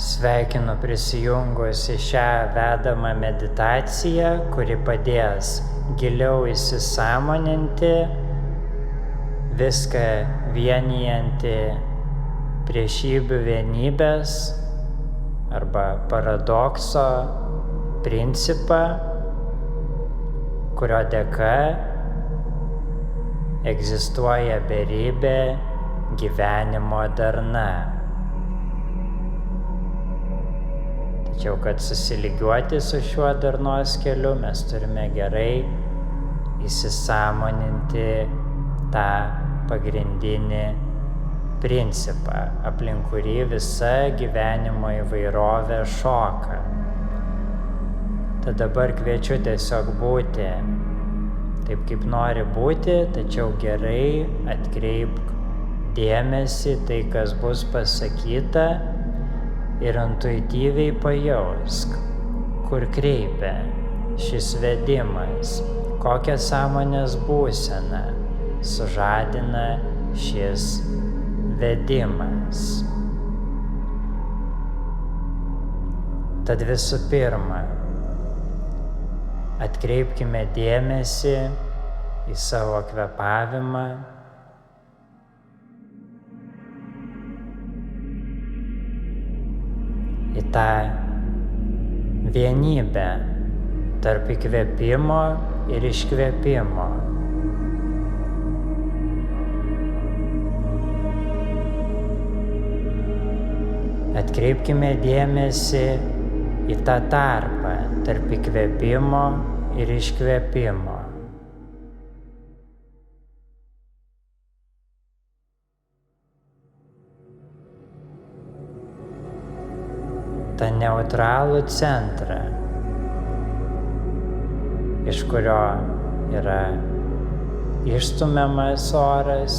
Sveikinu prisijungus į šią vedamą meditaciją, kuri padės giliau įsisąmoninti viską vienijantį priešybių vienybės arba paradokso principą, kurio dėka egzistuoja beribė gyvenimo darna. Tačiau, kad susilygiuoti su šiuo darnos keliu, mes turime gerai įsisąmoninti tą pagrindinį principą, aplink kurį visa gyvenimo įvairovė šoka. Tad dabar kviečiu tiesiog būti taip, kaip nori būti, tačiau gerai atkreipk dėmesį tai, kas bus pasakyta, ir intuityviai pajausk, kur kreipia šis vedimas, kokią sąmonės būseną sužadina šis vedimas. Tad visų pirma, atkreipkime dėmesį į savo kvėpavimą, į tą vienybę tarp įkvėpimo ir iškvėpimo. Atkreipkime dėmesį į tą tarpą tarp įkvėpimo ir iškvėpimo. tą neutralų centrą, iš kurio yra išstumiamas oras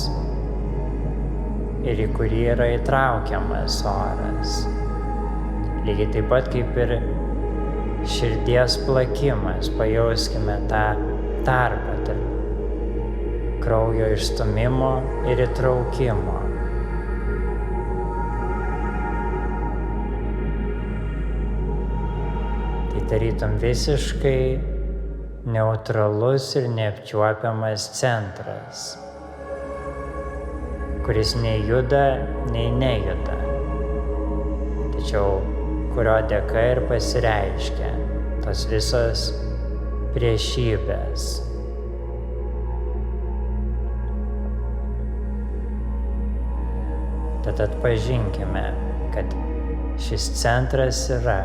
ir į kurį yra įtraukiamas oras. Lygiai taip pat kaip ir širdies plakimas, pajauskime tą tarpą tarp kraujo išstumimo ir įtraukimo. Tai tarytum visiškai neutralus ir neapčiuopiamas centras, kuris nei juda, nei nejuda, tačiau kurio dėka ir pasireiškia tos visos priešybės. Tad atpažinkime, kad šis centras yra.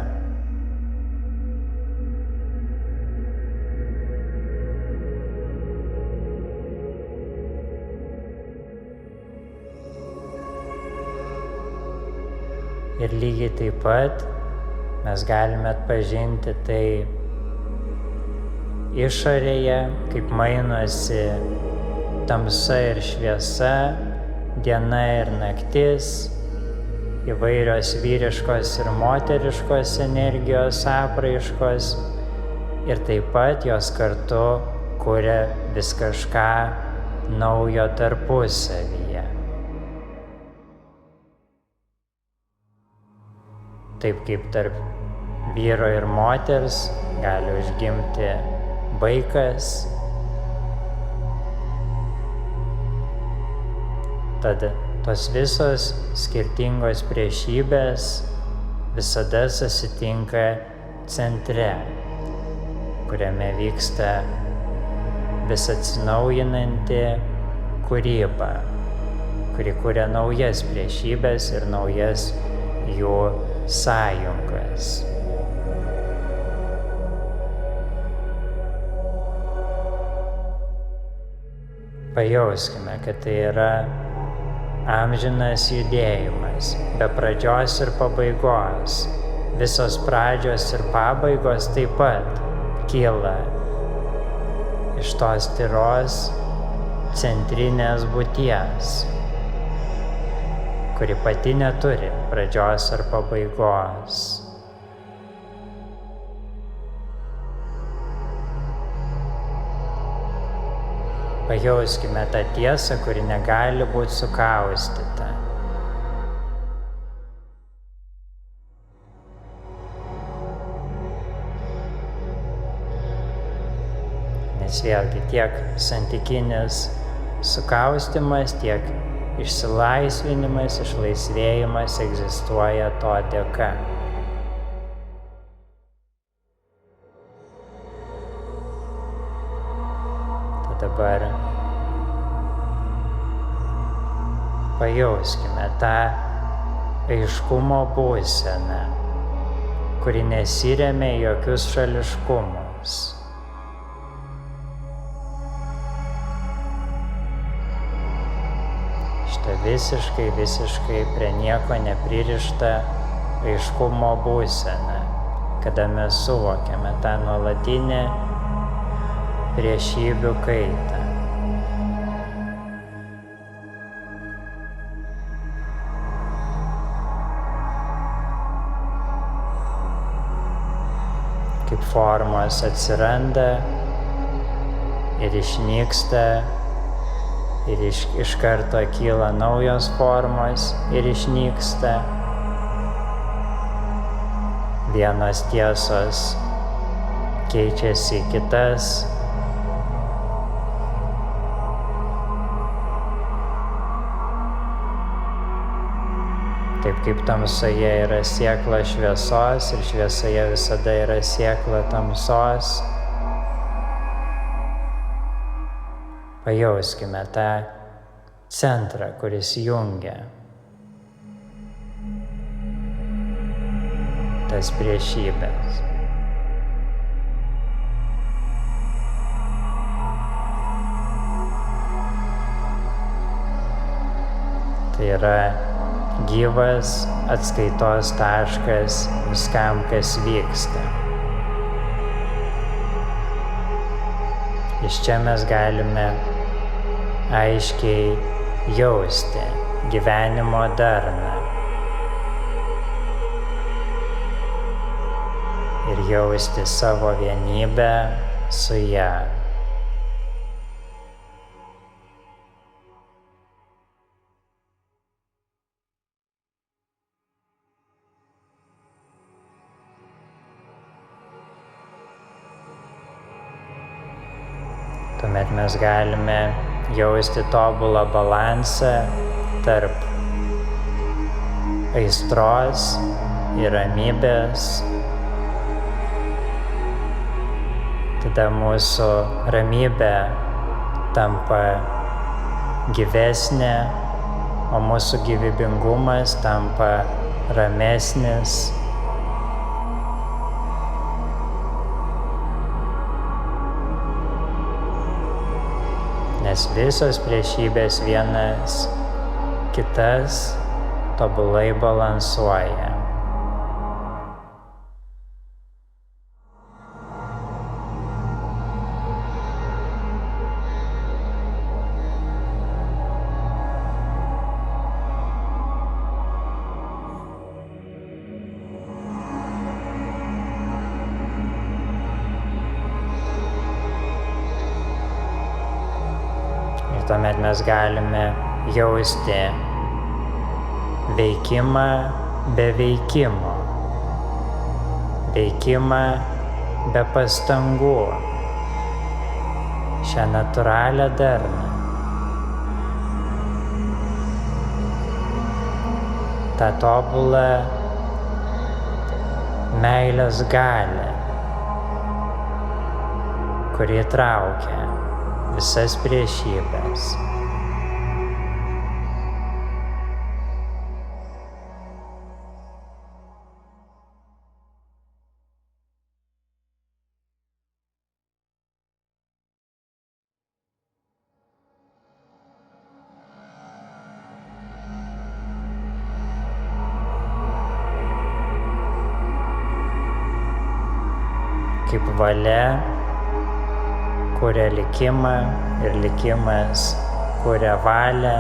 Ir lygiai taip pat mes galime atpažinti tai išorėje, kaip mainosi tamsa ir šviesa, diena ir naktis, įvairios vyriškos ir moteriškos energijos apraiškos, ir taip pat jos kartu kuria vis kažką naujo tarpusavyje. Taip kaip tarp vyro ir moters gali užgimti vaikas, tad tos visos skirtingos priešybės visada susitinka centre, kuriame vyksta vis atsinaujinanti kūryba, kuri kuria naujas priešybės ir naujas jų sąjungas. Pajauskime, kad tai yra amžinas judėjimas, be pradžios ir pabaigos. Visos pradžios ir pabaigos taip pat kyla iš tos tyros centrinės būties, kuri pati neturi pradžios ar pabaigos. Pajauskime tą tiesą, kuri negali būti sukaustyta. Nes vėlgi tiek santykinis sukaustymas, tiek išsilaisvinimas, išlaisvėjimas egzistuoja to dėka. Dabar pajauskime tą aiškumo būseną, kuri nesiremia į jokius šališkumus. Šitą visiškai prie nieko nepririštą aiškumo būseną, kada mes suvokiame tą nuolatinę priešybių kaitą. Kaip formos atsiranda ir išnyksta, ir iš karto kyla naujos formos ir išnyksta. Vienos tiesos keičiasi į kitas. Taip kaip tamsoje yra sėkla šviesos ir šviesoje visada yra sėkla tamsos, pajauskime tą centrą, kuris jungia tas priešybės. Tai yra gyvas atskaitos taškas viskam, kas vyksta. Iš čia mes galime aiškiai jausti gyvenimo darną ir jausti savo vienybę su ja. Tuomet mes galime jausti tobulą balansą tarp aistros ir ramybės. Tada mūsų ramybė tampa gyvesnė, o mūsų gyvybingumas tampa ramesnis. Nes visos priešybės vienas kitas tobulai balansuoja. Tuomet mes galime jausti veikimą be veikimo, veikimą be pastangų, šią natūralią darną. tą tobulą meilės galią, kuri traukia visas priešybes. Kaip valia kuria likimą ir likimas kuria valią,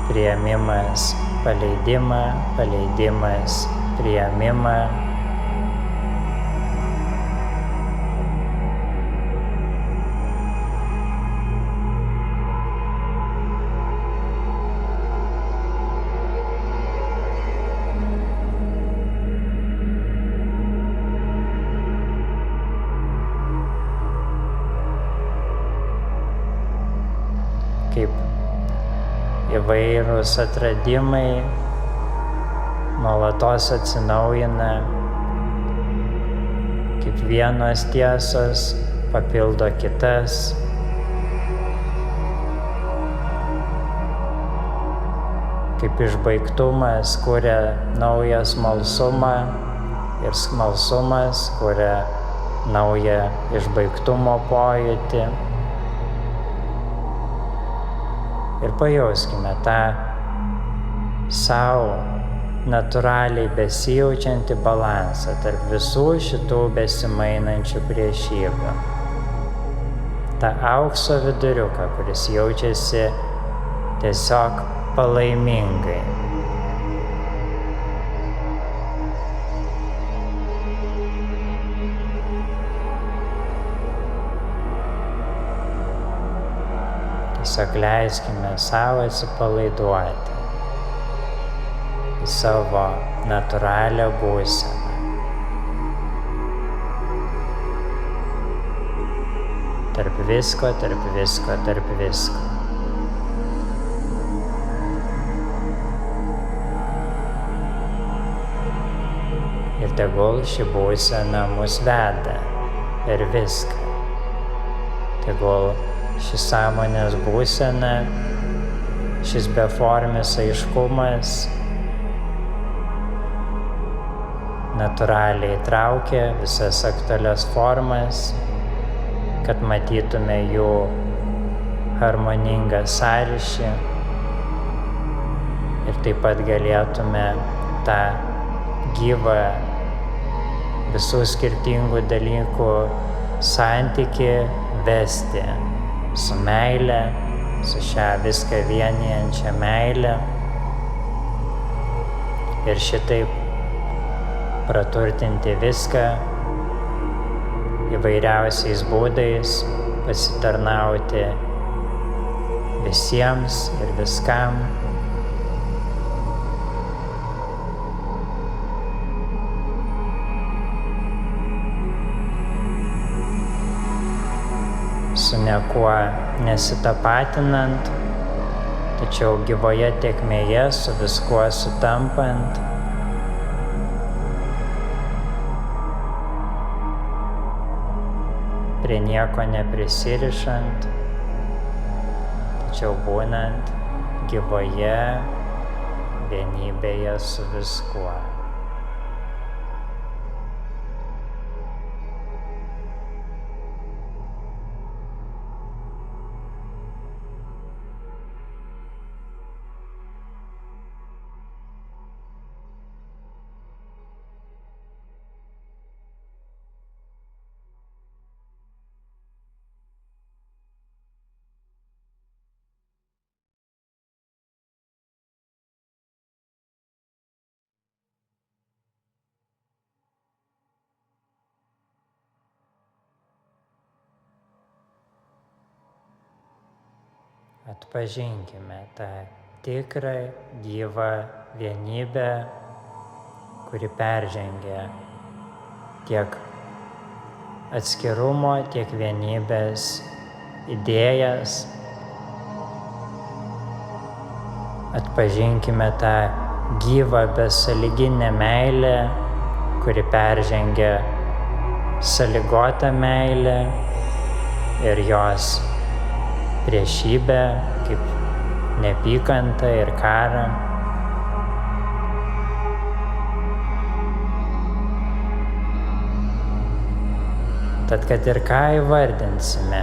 priėmimas paleidimą, paleidimas priėmimą. įvairūs atradimai nuolatos atsinaujina, kaip vienos tiesos papildo kitas. Kaip išbaigtumas kuria naują smalsumą ir smalsumas kuria naują išbaigtumo pojūtį. Ir pajauskime tą savo natūraliai besijaučiantį balansą tarp visų šitų besimainančių priešybių. Ta aukso viduriuką, kuris jaučiasi tiesiog palaimingai. Tiesiog leiskime savo atsipalaiduoti į savo natūralią būseną. Tarp visko, tarp visko, tarp visko. Ir tegul ši būsena mus veda per viską. Tegul ši sąmonės būsena, šis beformis aiškumas natūraliai traukia visas aktualias formas, kad matytume jų harmoningą sąryšį ir taip pat galėtume tą gyvą visų skirtingų dalykų santykį vesti su meile, su šią viską vienijančią meilę ir šitaip praturtinti viską įvairiausiais būdais, pasitarnauti visiems ir viskam. Su niekuo nesitapatinant, tačiau gyvoje tėkmėje su viskuo sutampant. Prie nieko neprisirišant, tačiau būnant gyvoje vienybėje su viskuo. Atpažinkime tą tikrą, gyvą vienybę, kuri peržengia tiek atskirumo, tiek vienybės idėjas. Atpažinkime tą gyvą besąlyginę meilę, kuri peržengia sąlygotą meilę ir jos priešybę, kaip neapykantą ir karą. Tad kad ir ką įvardinsime,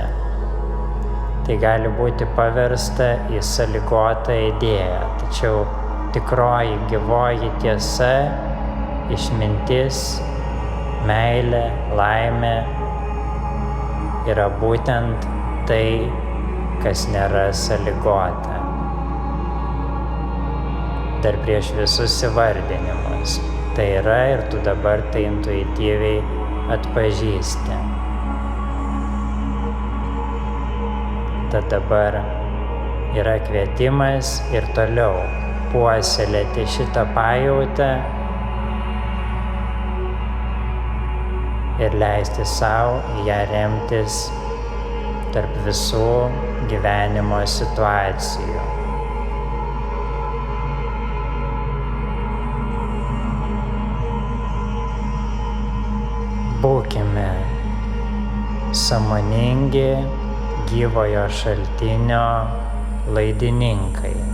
tai gali būti paversta į sąlygotą idėją, tačiau tikroji gyvoji tiesa, išmintis, meilė, laimė yra būtent tai, kas nėra sąlygota. Dar prieš visus įvardinimus. Tai yra ir tu dabar tai intuityviai atpažįsti. Tad dabar yra kvietimas ir toliau puoselėti šitą pajautą ir leisti sau į ją remtis tarp visų gyvenimo situacijų. sąmoningi gyvojo šaltinio laidininkai.